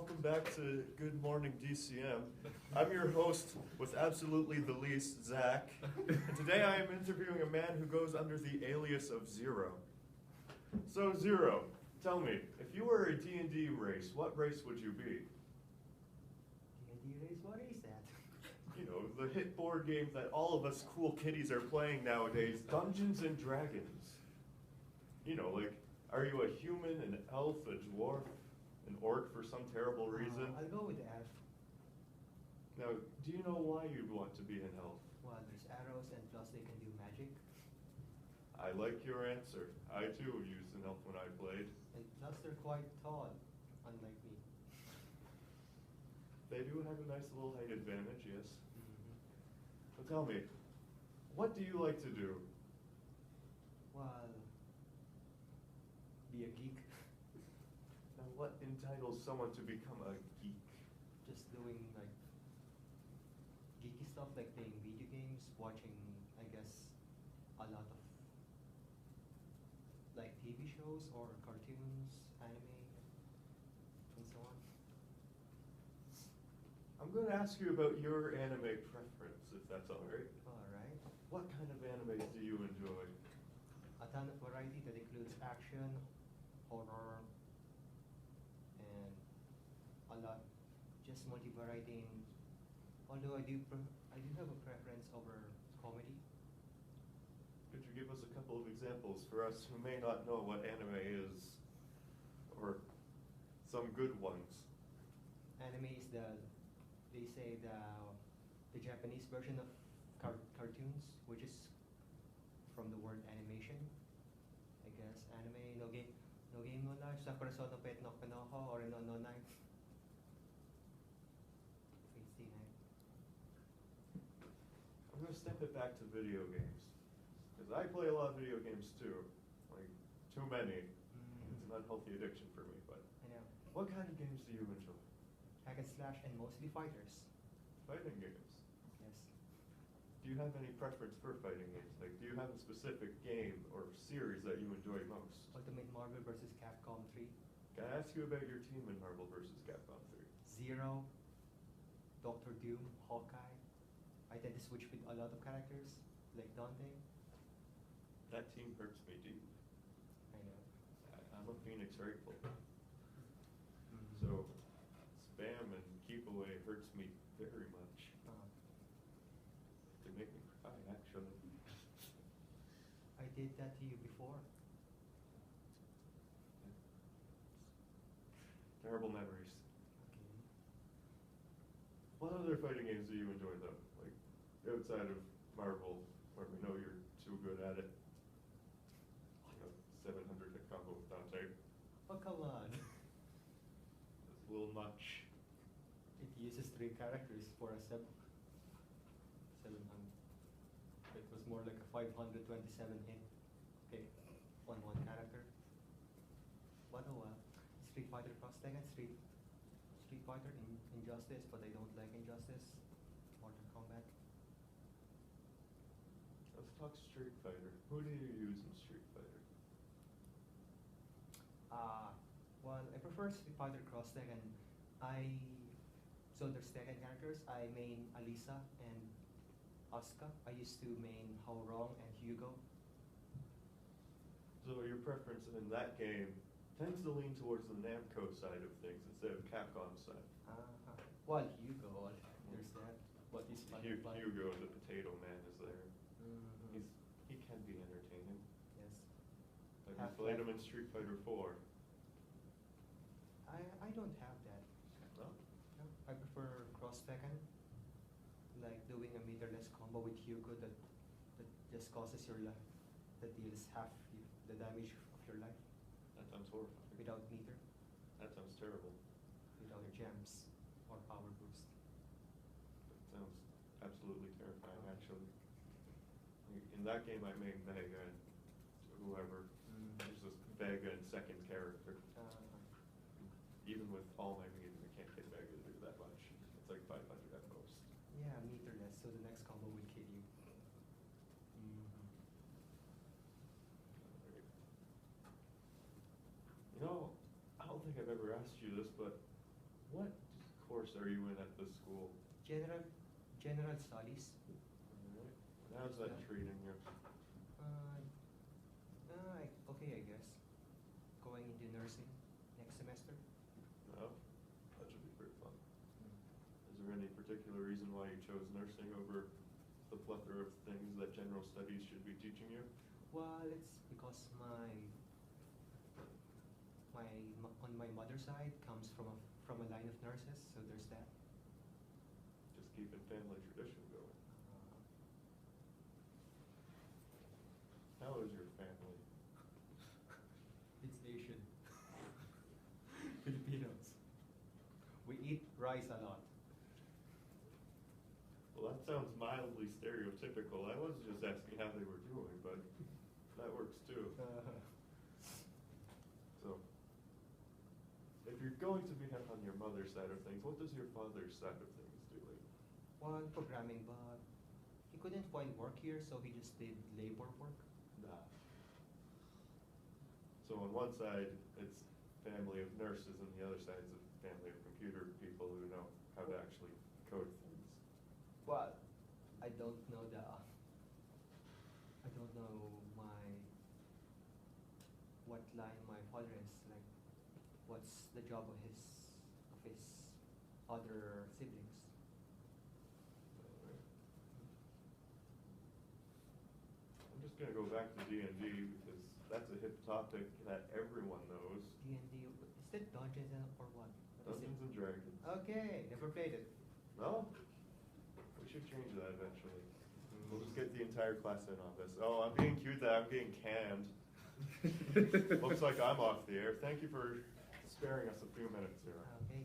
welcome back to Good Morning DCM. I'm your host with absolutely the least, Zack, and today I am interviewing a man who goes under the alias of Zero. So Zero, tell me, if you were a D&D race, what race would you be? D&D race? What is that? You know, the hit board game that all of us cool kiddies are playing nowadays, Dungeons and Dragons. You know, like, are you a human, an elf, a dwarf, an orc for some terrible reason? I'll go with elf. Now, do you know why you'd want to be an elf? Well, there's arrows and plus they can do magic. I like your answer. I too used an elf when I played. And plus they're quite tall, unlike me. They do have a nice little height advantage, yes. Mm-hmm. But tell me, what do you like to do? Well, be a geek. Now, what entitles someone to become a geek? Just doing like geeky stuff like playing video games, watching, I guess, a lot of like TV shows or cartoons, anime, and so on. I'm going to ask you about your anime preference, if that's all right. Alright. What kind of animes do you enjoy? A ton of variety that includes action, horror, and a lot, just multi-variety. Although I do have a preference over comedy. Could you give us a couple of examples for us who may not know what anime is, or some good ones? Anime is they say the Japanese version of cartoons, which is from the word animation. I guess anime, no game no life, Sakura no pet no Panoho, or no night. I'm going to step it back to video games, because I play a lot of video games too, like too many. It's an unhealthy addiction for me, but I know. what kind of games do you enjoy? Hack and slash and mostly fighters. Fighting games. Yes. Do you have any preference for fighting games? Like, do you have a specific game or series that you enjoy most? Ultimate Marvel vs. Capcom 3. Can I ask you about your team in Marvel vs. Capcom 3? Zero, Doctor Doom, Hawkeye. I tend to switch with a lot of characters, like Dante. That team hurts me deep. I know. I'm a Phoenix rifle. Mm-hmm. So, spam and keep away hurts me very much. They make me cry, actually. I did that to you before. Terrible memories. Okay. What other fighting games do you enjoy, though? Like, outside of Marvel, where we know you're too good at it. You know, 700 hit combo with Dante. Oh, come on. That's a little much. It uses 3 characters for a 700. It was more like a 527 hit. Okay, on one character. What a Street Fighter Cross Tekken, Street Fighter, Injustice, but I don't like Injustice. Mortal Kombat. Let's talk Street Fighter. Who do you use in Street Fighter? Well, I prefer Street Fighter Cross Tekken. So there's Tekken characters. I main Alisa and Asuka. I used to main Hao Rong and Hugo. So your preference in that game tends to lean towards the Namco side of things instead of Capcom side. Well, Hugo, there's that. What is Hugo, the potato man, is there. Mm-hmm. He can be entertaining. Yes. Have you played him in Street Fighter 4? I don't have that. No? No, I prefer Cross Tekken, like doing a meterless combo with Hugo that just causes your life, that deals half the damage of your life. That sounds horrifying. Without meter. That sounds terrible. Without gems or power boost. That sounds absolutely terrifying, actually. In that game, I made Vega and whoever. There's this Vega and second character. Even with all my meter, I can't get Vega to do that much. It's like 500 at most. Yeah, meterless, so the next combo will kill you. You know, I don't think I've ever asked you this, but What course are you in at this school? General studies. Alright. How's that treating you? Okay, I guess. Going into nursing next semester. No? That should be pretty fun. Is there any particular reason why you chose nursing over the plethora of things that general studies should be teaching you? Well, it's because on my mother's side comes from a line of nurses, so there's that. Just keeping family tradition going. How is your family? It's Asian. Filipinos. We eat rice a lot. Well, that sounds mildly stereotypical. I was just asking how they were doing, but that works too. So, if you're going to be on your mother's side of things, what does your father's side of things do? Well, programming, but he couldn't find work here, so he just did labor work. Nah. So on one side, it's family of nurses, and the other side is a family of computer people who know how to actually code things. Well, I don't know what line my father is, like, what's the job of his other siblings. Alright. I'm just gonna go back to D&D because that's a hip topic that everyone knows. D&D, is that Dungeons or what? What is Dungeons and it? Dragons. Okay, never played it. No? We should change that eventually. We'll just get the entire class in on this. Oh, I'm being cute that I'm being canned. Looks like I'm off the air. Thank you for sparing us a few minutes here. Okay.